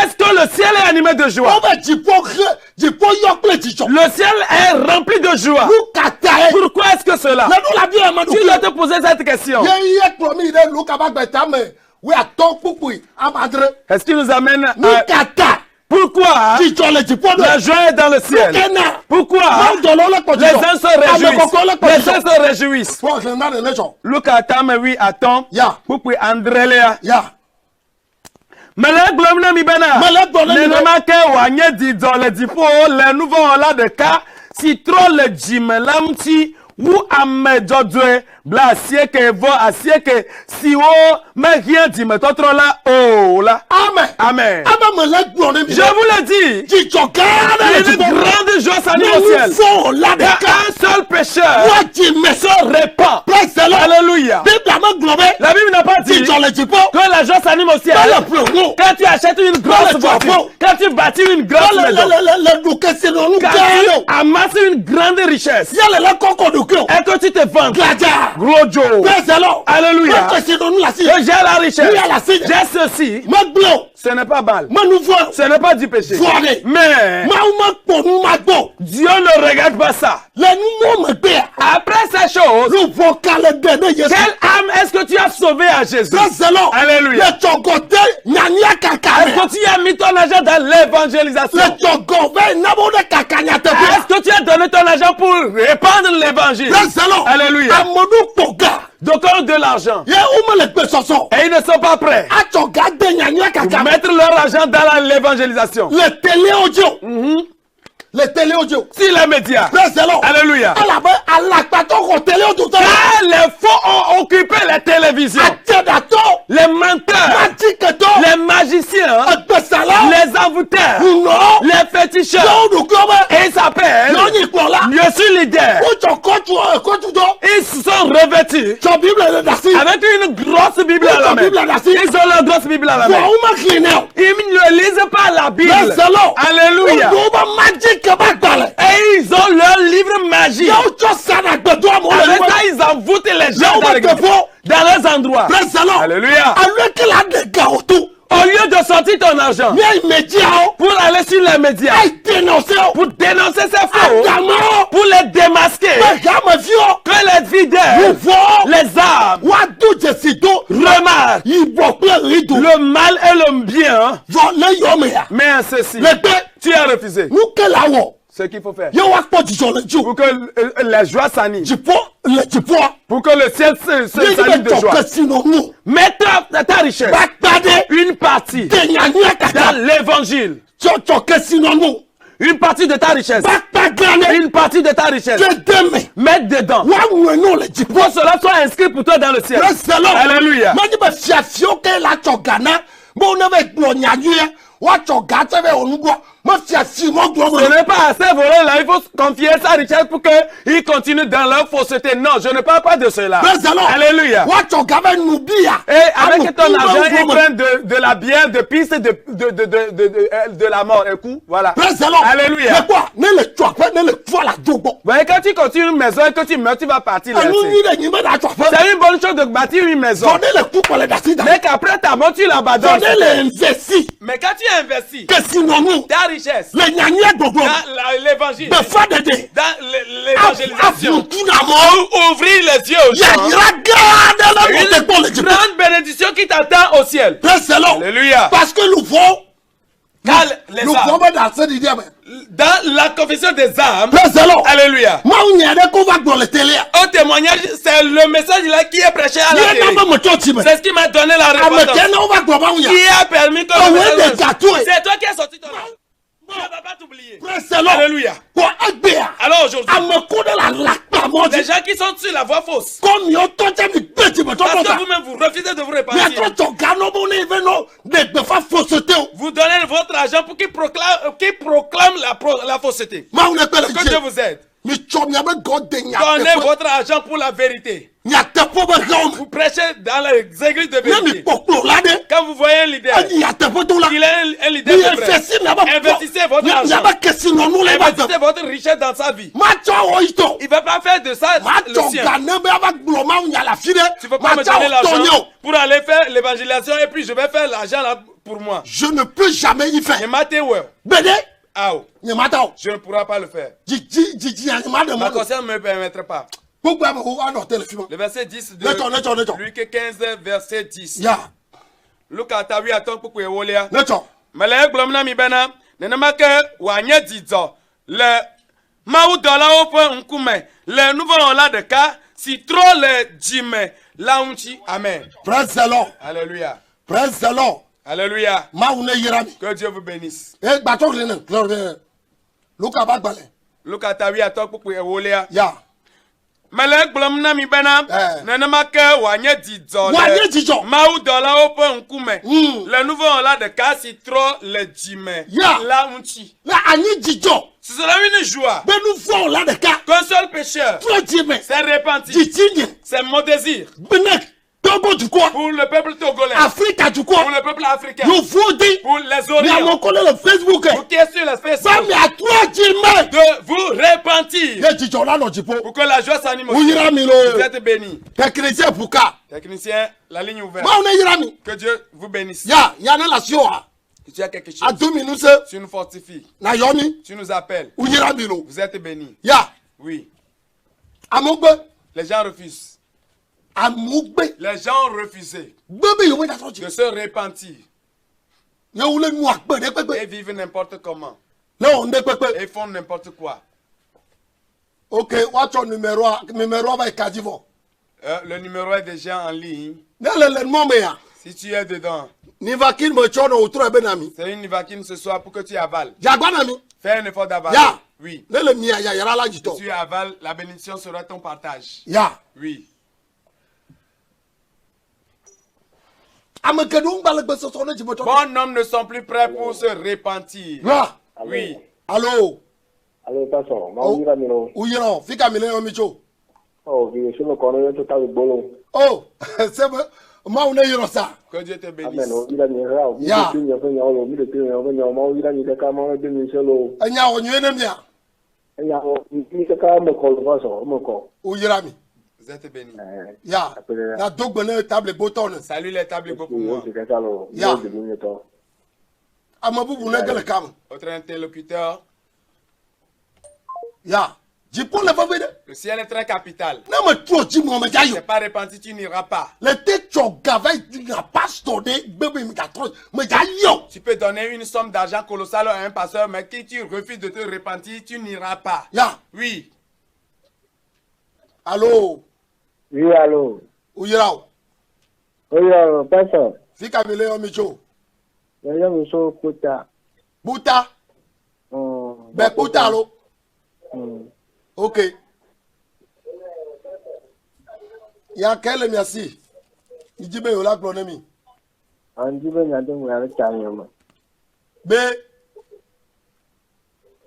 est-ce que le ciel est animé de joie? Le ciel est rempli de joie. Pourquoi est-ce que cela? Tu dois te poser cette question. Est-ce qu'il nous amène à... Pourquoi la joie est dans le ciel? Pourquoi les uns se réjouissent? Les uns se réjouissent. Look at me, oui, attends. Pourquoi Andréléa? Malek blomna mi bena. Nenema ke wanye di dans le dipo le nouveau là de cas si trop le jim lamti Ou amejodwe bla sieke vo asieke si o me rien dit mais toi là oh là. Amen. Amen. Je vous le dis. Une grande joie s'anime au ciel. Il y a un seul pécheur se répand. Alléluia. La Bible n'a pas dit que la joie s'anime au ciel. Quand tu achètes une grosse voiture, quand tu bâtis une grosse maison, quand tu amasses une grande richesse, et que tu te vends, gros Joe, alléluia, que j'ai la richesse, j'ai ceci, ce n'est pas mal, ce n'est pas du péché, mais Dieu ne regarde pas ça. Après ces choses, quelle âme est-ce que tu as sauvé à Jésus? Alléluia. Est-ce que tu as mis ton argent dans l'évangélisation? Est-ce que tu as donné ton argent pour répandre l'évangile? Alléluia. Donc on de l'argent. Et ils ne sont pas prêts pour mettre leur argent dans l'évangélisation. Les téléaudio. Si les médias. Alléluia. Les faux ont occupé les télévisions. Les menteurs. Les magiciens. Les envoûteurs. Les féticheurs. Et ils s'appellent. Je suis leader. Ils se sont revêtus avec une grosse Bible à la main. Ils ont leur grosse Bible à la main. Ils ne lisent pas la Bible. Alléluia. Et ils ont leur livre magique. Avec ça, ils envoûtent les gens dans leurs endroits. Alléluia. Au lieu de sortir ton argent pour aller sur les médias, pour dénoncer ces faux, pour les démasquer, que les fidèles, les âmes, remarquent le mal et le bien, mais ceci, tu as refusé. Ce qu'il faut faire pour que la joie s'anime, pour que le ciel s'anime de joie, mets ta richesse, une partie dans l'évangile, une partie de ta richesse, une partie de ta richesse, mets dedans, pour cela soit inscrit pour toi dans le ciel. Alléluia. Ce n'est pas assez voler là, il faut confier sa richesse pour qu'ils continuent dans leur fausseté. Non, je ne parle pas de cela. Alléluia. Et avec ton argent, ils prennent de la bière, de piste, de la mort. Et coup, voilà. Alléluia. Mais quand tu continues une maison et que tu meurs, tu vas partir là. C'est une bonne chose de bâtir une maison. Mais qu'après ta mort, tu l'abandonnes. Mais quand tu investis, ta richesse, dans l'évangile, dans l'évangélisation, ouvrir les yeux aux gens, une grande bénédiction qui t'attend au ciel. Alléluia. Parce que nous dans la confession des âmes, alléluia, au témoignage, c'est le message là qui est prêché à la télé. C'est ce qui m'a donné la réponse, qui a permis que c'est toi qui as sorti ton âme. Je ne vais pas t'oublier. Alléluia. Alors aujourd'hui, les gens qui sont sur la voie fausse, parce que vous-même vous refusez de vous repentir, vous donnez votre argent pour qu'il proclame la fausseté. Que Dieu vous aide. Donnez votre argent pour la vérité. Vous prêchez dans les églises de vérité. Quand vous voyez un leader, il est un leader de vrai. Investissez votre argent. Investissez votre richesse dans sa vie. Il ne va pas faire de ça le sien. Tu ne peux pas me donner l'argent pour aller faire l'évangélisation et puis je vais faire l'argent là pour moi. Je ne peux jamais y faire. Je ne pourrai pas le faire. Ma conscience ne me permettrait pas. Le verset 10 de Luc 15, verset 10. Luc a tawi aton pour Ewolia. Malek blomna mi bena. Nenamake wanye dizo. Le maou dola au point nkume. Le nouveau là de cas. Si trop le djime. La unchi. Amen. Praise the Lord. Alléluia. Praise the Lord. Alléluia. Que Dieu vous bénisse. Luc a tawi aton pour Ewolia. Malek blom na mi bena. Nenema ke wanye didzo. Wanye didzo. Maou dola open nkume. Le nouveau là de Cassitro le djime. La unchi. La ani didzo. C'est cela une joie. Ben nous voulons là de cas. Qu'un seul pécheur. Toi djime. C'est repenti. C'est mon désir. Benek. Togo du quoi? Pour le peuple togolais. Afrique du quoi? Pour le peuple africain. Nous faut dire. Pour les Orients. Mais mon collègue le Facebook. Vous qui êtes sur le Facebook. Mais à toi djime. De vous repentir. Pour que la joie s'anime. Vous êtes bénis. Technicien Pouka. Technicien, la ligne ouverte. Que Dieu vous bénisse. Que tu as quelque chose. Tu nous fortifies. Tu nous appelles. Vous êtes bénis. Oui. Les gens refusent. Les gens refusaient de se repentir et vivent n'importe comment et font n'importe quoi. Ok, what's your numéro? Le numéro est déjà en ligne. Si tu es dedans, c'est une Nivaquine ce soir pour que tu avales. Fais un effort d'avaler. Oui. Si tu avales, la bénédiction sera ton partage. Oui. Bon homme ne sont plus prêts pour se repentir. Oui. Allô. Allô, pastor. Fika mileo micho. Oh, c'est le corps de ta bolo. Oh, c'est bon. Moi, on est ça. Que Dieu te bénisse. Vous êtes bénis. Salut les tables pour moi. Votre interlocuteur. Le ciel est très capital. Tu n'es pas repenti, tu n'iras pas. Tu peux donner une somme d'argent colossale à un pasteur, mais si tu refuses de te repentir, tu n'iras pas. Oui. Allô? Oui, allô? Oui, allô? Oui, allô, pasteur. Fika mileo micho. Buta. Buta? Ben, Buta, allô? Ok. Il y a quel merci? Il dit, ben, la pronemi. On dit, ben, il y a des gens B.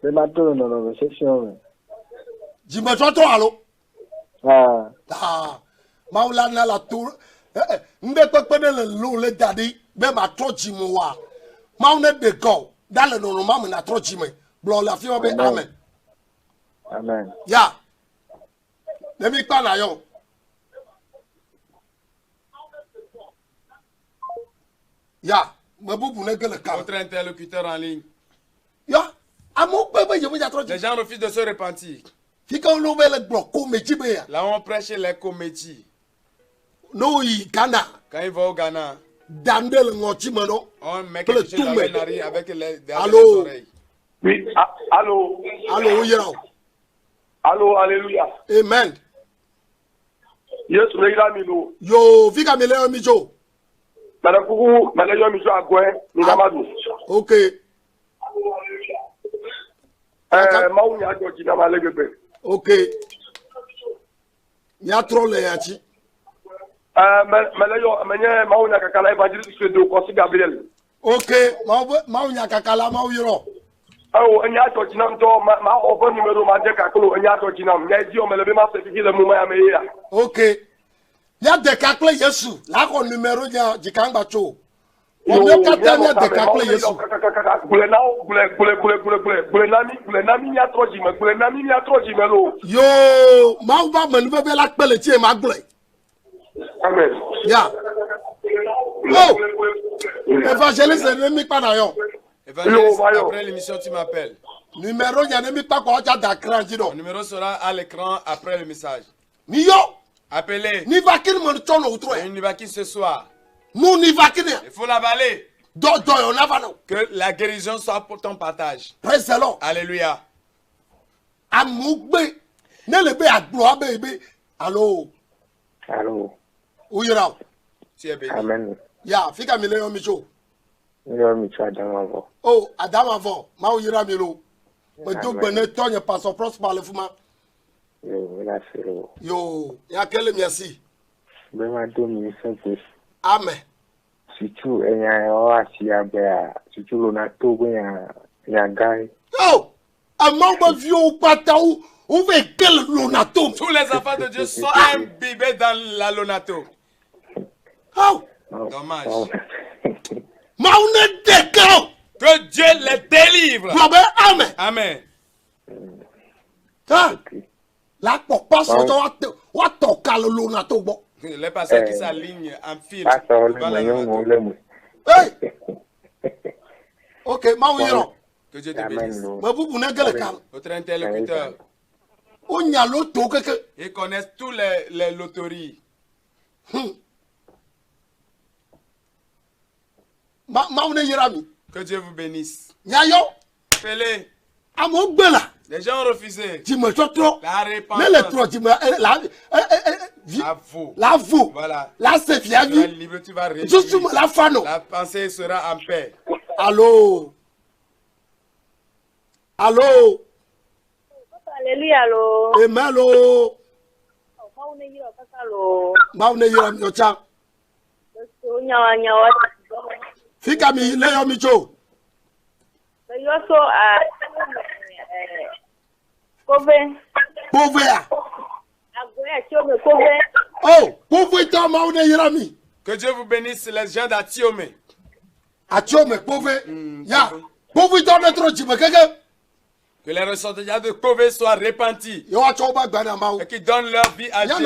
C'est ma tour, non, c'est sûr. Dis-moi, toi, allô? Maoula na la tour. Mbe pepene le lo le dadi. Be ma trop jimowa. Maoune de go. Dans le nom, maman na trop jime. Blo la fille be amen. Amen. Ya. Let me call you. Ya. Votre interlocuteur en ligne. Ya. Les gens refusent de se repentir. Là on prêche les comédies. No, Ghana. Quand il va au Ghana, on met quelque chose dans le nariz avec les oreilles. Oui, allô. Allô, allô, alléluia. Amen. Yes, regarde Milo. Yo, Vika Mele Mijo. Madame Kourou, Madame Mijo à Gouin, nous avons. Ok. Maou a dit dans ma lèvre. Ok. Ya trop le yachi. Mais Maou n'a qu'à la évangéliste de Kossi Gabriel. Ok, Maou n'a qu'à la Maou Yoro. Oh, il y a tout qui n'a pas ma open numéro mandé Kakolo, il y a tout qui n'a pas dit, on me le masse et le moment à meilleur. Ok. Il y a des caclés Yesu. Là, on numéro du Kangacho. On a des caclés Yesu. Yo, Maouba me veut la pelletier ma glé. Amen. Ya. Oh, évangéliste, ne m'y pas d'ailleurs. Évangéliste, après l'émission, tu m'appelles. Numéro, il y a ne m'y pas quoi, tu as d'écran, dis donc. Le numéro sera à l'écran après le message. Niyo. Appelez. Ni va qu'il me tourne au trou. Une va qui ce soir. Nous n'y va qu'il. Il faut l'avaler. Que la guérison soit pour ton partage. Praise the Lord. Alléluia. Amougbe. Ne le bé à gloire, bébé. Allô. Allô. Où y a? Tu es béni. Amen. Ya, fika Miléo Micho. Miléo Micho Adam avant. Oh, Adam avant. Ma où y a Milo. Mais donc, ben, toi, il n'y a pas son prosper le fuma. Yo, ya quel merci. Ben domi simple. Amen. Surtout il y a Oasia Bea, surtout Lonato ya Guy. Oh, un membre vieux ou pataou, où veut quel Lonato? Tous les enfants de Dieu sont imbibés dans la Lonato. Oh, dommage. Maounet déclare que Dieu les délivre. Amen. Amen. Ah, là, pour pas se toquer le Lonato. Les pasteurs qui s'alignent en fil. Ok, Maouiro. Que Dieu te bénisse. Votre interlocuteur. Ils connaissent tous les loteries. Que Dieu vous bénisse. Fais-le. Les gens ont refusé. La repentance. La vous. Voilà. Là, c'est bien. Libre, tu vas la pensée sera en paix. Allô. Allô. Alléluia, allô. Amen, allô. Maune yira miocha. Fika mi leo micho. Yoso Kove. Povea. Agoya chome Kove. Oh, Kove ta maune yira mi. Que Dieu vous bénisse les gens d'Atiome. Atiome Kove. Ya. Kove ta metro chime keke. Que les ressortissants de Kove soient repentis. Et qu'ils donnent leur vie à Jésus.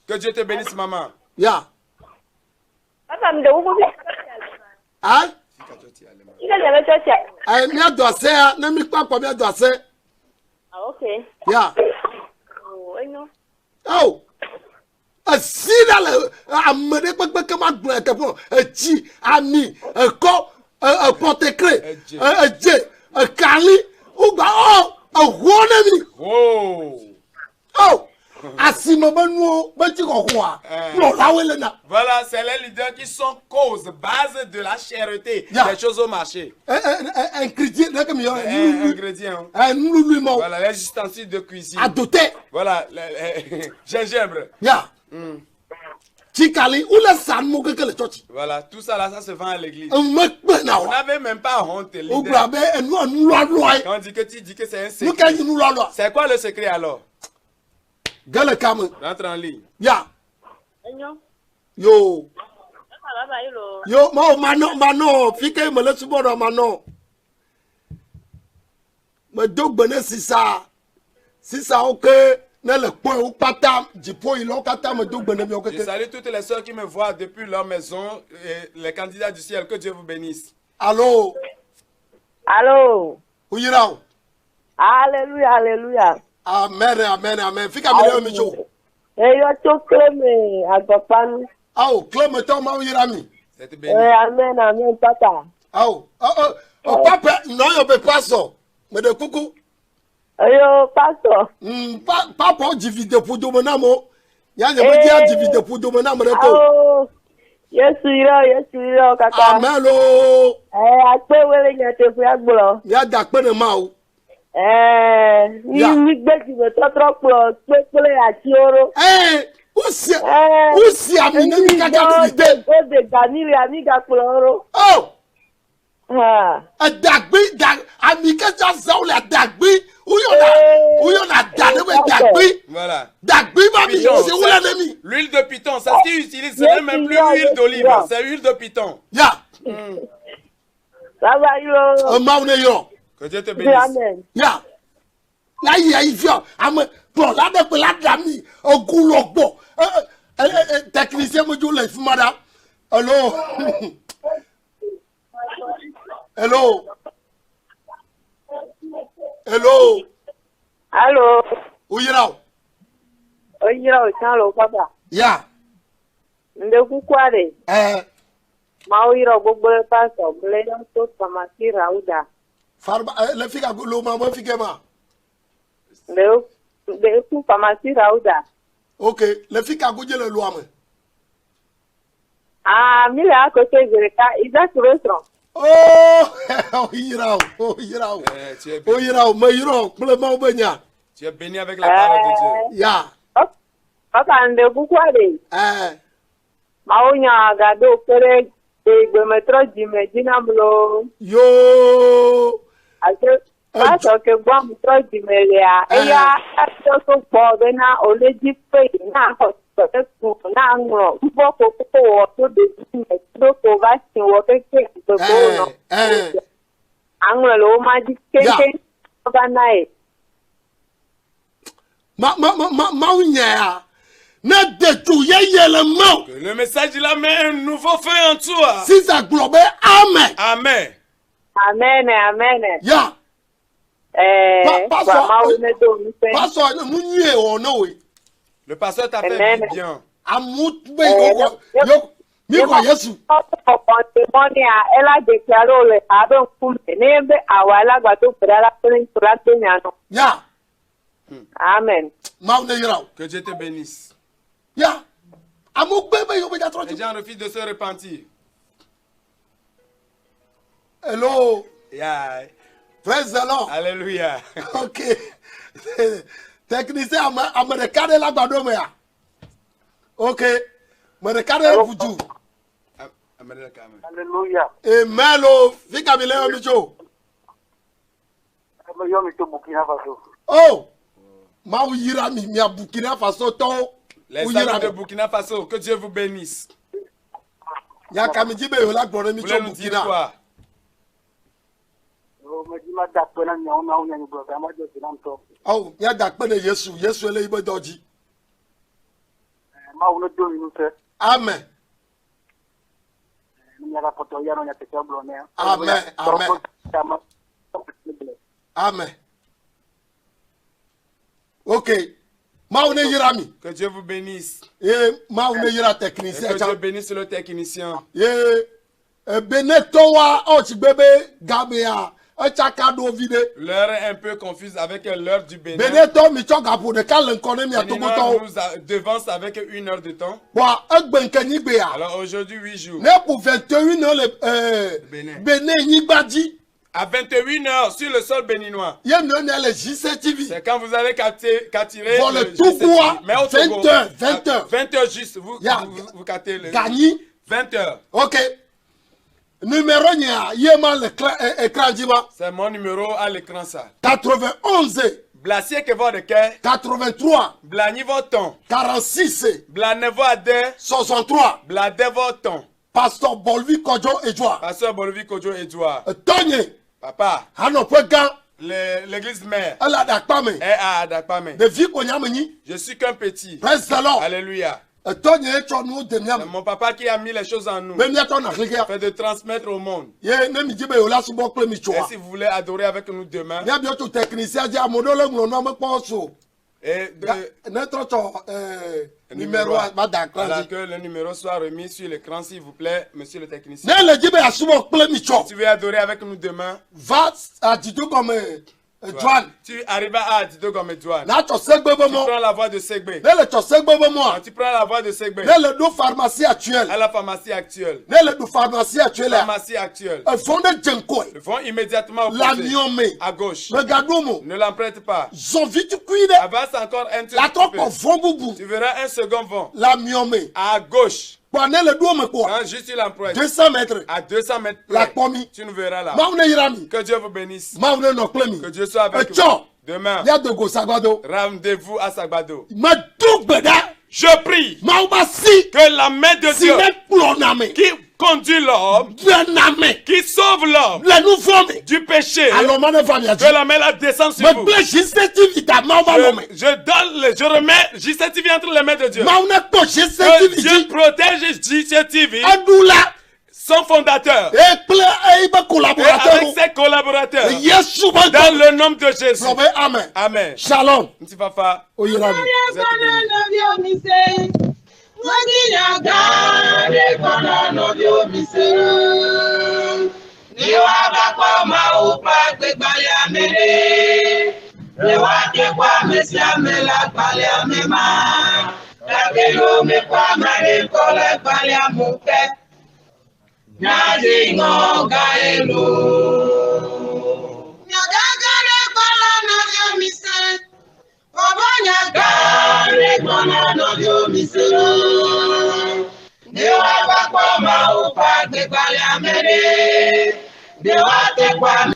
Que Dieu te bénisse, maman. Ya. Hein? Ok. Ya. Oh. Si dans le amener que ma gloire pour ti ami ko porte-clé Dieu Kali ou oh. Oh. Voilà, c'est les leaders qui sont cause, base de la charité des choses au marché. Ingrédient. Voilà, les ustensiles de cuisine. Voilà, gingembre. Voilà, tout ça là, ça se vend à l'église. On n'avait même pas honte. Quand on dit que tu dis que c'est un secret. C'est quoi le secret alors? Rentre en ligne. Ya. Yo. Yo, mano, fike me le suboro mano. Me dog bene si ça ok. Ne le point ou pata, du point il a kata me dog bene ok. Je salue toutes les sœurs qui me voient depuis leur maison, les candidats du ciel, que Dieu vous bénisse. Allô. Allô. Uyira. Alléluia, alléluia. Amen, amen, amen. Fika mi leo micho. Yo to Cleme agopanu. Aw, Cleme to ma uyira mi. C'est béni. Amen, amen, papa. Aw, papa, no yo be pastor. Me de kuku. Yo pastor. Papa divide pour domonamo. Ya ne me dia divide pour domonamo re ko. Oh. Yesu iro kaka. Amen lo. Ape wele nyate fu agbo. Ya da pe ne ma o. Ni gbeji me totro po pepele ati oro. Usi ami ne mi kaka ni de. O de ganiri ami ga oro. Oh. Dagbi ami ke ja zaw la dagbi. Uyo na dade we dagbi. Voilà. Dagbi ba mi c'est où l'ennemi. L'huile de python, c'est ce qu'ils utilisent, ce n'est même plus huile d'olive, c'est huile de python. Ya. Ça va yo. Maune yo. Que Dieu te bénisse. Amen. Ya. Là il y a ifio am bon là de la dami ogulogbo. Technicien mo jo le fumada. Hello. Hello. Hello. Allô. Uyira. Oyira o chalo papa. Ya. Nde kukware. Ma oyira gbogbo pastor ble don to pharmacie Rauda. Farba le fika lo ma mo fike ma. De ku pharmacie Rauda. OK, le fika go je le lo ame. Mi le akote gereka, is that restaurant? Oh, Oyira. Oyira, me yiro, ple ma obenya. Tu es béni avec la parole de Dieu. Ya. Papa nde kukwade. Maunya gado kere igbemetro jime jinamlo. Yo. Ase paso ke gwa mutro jime ya. Eya so po bena oleji pe na ho so na ngro. Mbo ko wo to de jime do ko va sin wo ke to go no. Anglo lo ma di ke ba nai. Maunya. Que le message il a mis un nouveau feu en toi. Si ça globe, amen. Amen. Amen, amen. Ya. Le pasteur t'a fait bien. Elle a déclaré le pardon pour Nebe Awala Gato Prala Ya. Amen. Que Dieu te bénisse. Ya. Les gens refusent de se repentir. Hello. Yeah. Praise the Lord. Alléluia. Ok. Technicien américain de la Badomea. Ok. Américain de Fuju. Alléluia. Amen. Fika Mileo Micho. Oh. Maou Yirami, mi a Burkina Faso to. Les amis de Burkina Faso, que Dieu vous bénisse. Ya Kamijibe yola glore mi cho Burkina. Oh, ya dakpene Yesu, Yesu ele ibe doji. Amen. Amen. Amen. Amen. Ok. Que Dieu vous bénisse. Technicien. Que Dieu bénisse le technicien. L'heure est un peu confuse avec l'heure du Bénin. Nous devance avec 1 heure de temps. Alors aujourd'hui 8 jours. À 21h sur le sol béninois. C'est quand vous allez capturer le G7. Mais au Togo, 20h juste, vous captez le 20h. Ok. Numéro écran. C'est mon numéro à l'écran ça. 91. Blassier que votre cœur. 83. Blani votre 46. Blane votre 63. Blade votre Pasteur Bolvi Kojo Edouard. Pasteur Bolvi Kojo Edouard. Tony. Papa. Anokwega. L'église mère. Elle a Dakpame. A Dakpame. De vie Konyameni. Je suis qu'un petit. Praise the Lord. Alléluia. Mon papa qui a mis les choses en nous. Fait de transmettre au monde. Et si vous voulez adorer avec nous demain. Et numéro que le numéro soit remis sur l'écran s'il vous plaît, monsieur le technicien. Si tu veux adorer avec nous demain. Va à Dido comme tu arrives à Dido comme Edouard. Tu prends la voix de Segbe. Tu prends la voix de Segbe. À pharmacie actuelle. À la pharmacie actuelle. Pharmacie actuelle. Pharmacie actuelle. Ils vont immédiatement à gauche. Ne l'emprunte pas. Avance encore un peu. Tu verras un second vent. À gauche. Quand juste tu l'empruntes. 200 mètres. À 200 mètres. Tu nous verras là. Que Dieu vous bénisse. Que Dieu soit avec vous. Demain. Rendez-vous à Sagbado. Je prie que la main de Dieu qui conduit l'homme, qui sauve l'homme du péché, que la main la descende sur vous. Je remets JCTV entre les mains de Dieu. Que Dieu protège JCTV. Son fondateur et avec ses collaborateurs dans le nom de Jésus. Amen. Amen. Shalom. Papa. Nazi ngoga elu. Wabanya gare gwana no dio misero. Dewa bakwa ma upa te kwale amere. Dewa te kwa